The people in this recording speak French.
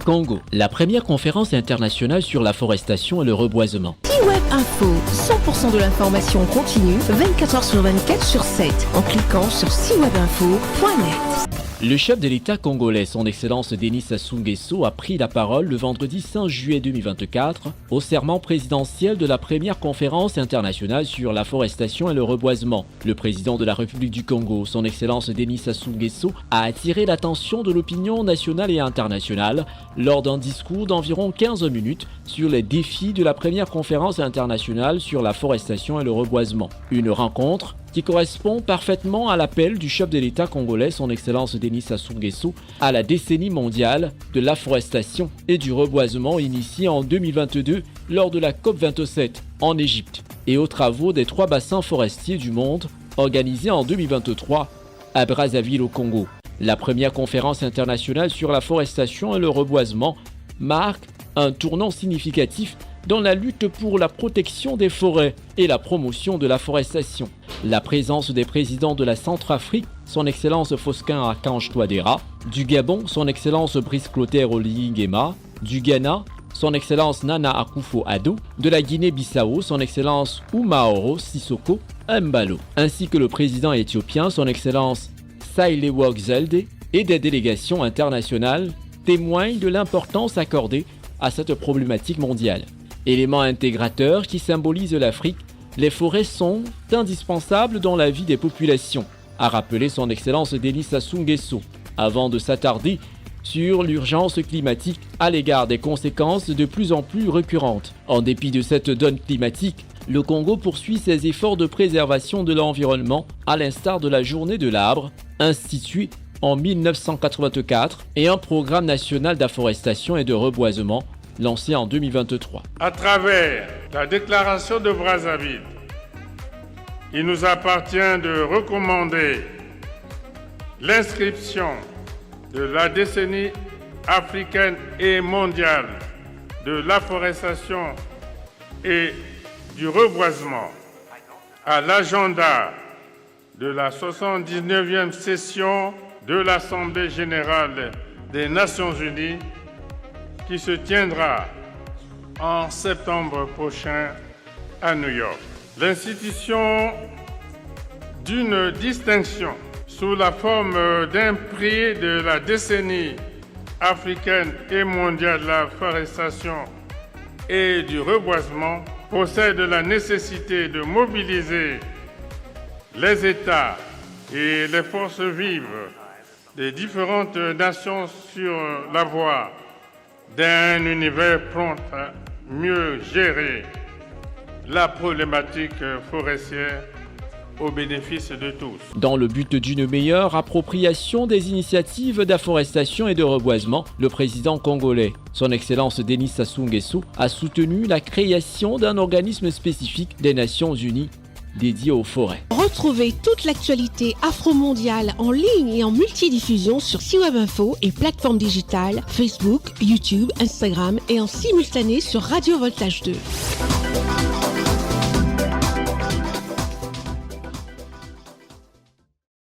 Congo, la première conférence internationale sur la forestation et le reboisement. C-Web Info, 100% de l'information continue, 24h sur 24 sur 7, en cliquant sur cwebinfo.net. Le chef de l'État congolais, son Excellence Denis Sassou Nguesso, a pris la parole le vendredi 5 juillet 2024 au serment présidentiel de la première conférence internationale sur la forestation et le reboisement. Le président de la République du Congo, son Excellence Denis Sassou Nguesso, a attiré l'attention de l'opinion nationale et internationale lors d'un discours d'environ 15 minutes sur les défis de la première conférence internationale sur la forestation et le reboisement. Une rencontre qui correspond parfaitement à l'appel du chef de l'État congolais, son Excellence Denis Sassou Nguesso, à la décennie mondiale de l'afforestation et du reboisement initiée en 2022 lors de la COP27 en Égypte et aux travaux des 3 bassins forestiers du monde organisés en 2023 à Brazzaville au Congo. La première conférence internationale sur la forestation et le reboisement marque un tournant significatif dans la lutte pour la protection des forêts et la promotion de la forestation. La présence des présidents de la Centrafrique, son Excellence Faustin Archange Touadéra, du Gabon, son Excellence Brice Clotaire Oligui Nguema, du Ghana, son Excellence Nana Akufo-Addo, de la Guinée-Bissau, son Excellence Umaoro Sissoko Embalo, ainsi que le président éthiopien, son Excellence Sahle-Work Zewde, et des délégations internationales témoignent de l'importance accordée à cette problématique mondiale. Élément intégrateur qui symbolise l'Afrique, les forêts sont indispensables dans la vie des populations, a rappelé son Excellence Denis Sassou Nguesso, avant de s'attarder sur l'urgence climatique à l'égard des conséquences de plus en plus récurrentes. En dépit de cette donne climatique, le Congo poursuit ses efforts de préservation de l'environnement, à l'instar de la Journée de l'arbre, instituée en 1984, et un programme national d'afforestation et de reboisement lancé en 2023. À travers la déclaration de Brazzaville, il nous appartient de recommander l'inscription de la décennie africaine et mondiale de l'afforestation et du reboisement à l'agenda de la 79e session de l'Assemblée générale des Nations unies qui se tiendra en septembre prochain à New York. L'institution d'une distinction sous la forme d'un prix de la décennie africaine et mondiale de la forestation et du reboisement possède la nécessité de mobiliser les États et les forces vives des différentes nations sur la voie d'un univers prompt à mieux gérer la problématique forestière au bénéfice de tous. Dans le but d'une meilleure appropriation des initiatives d'afforestation et de reboisement, le président congolais, son Excellence Denis Sassou Nguesso, a soutenu la création d'un organisme spécifique des Nations Unies dédié aux forêts. Retrouvez toute l'actualité afro-mondiale en ligne et en multidiffusion sur C-Web Info et plateformes digitales Facebook, YouTube, Instagram et en simultané sur Radio Voltage 2.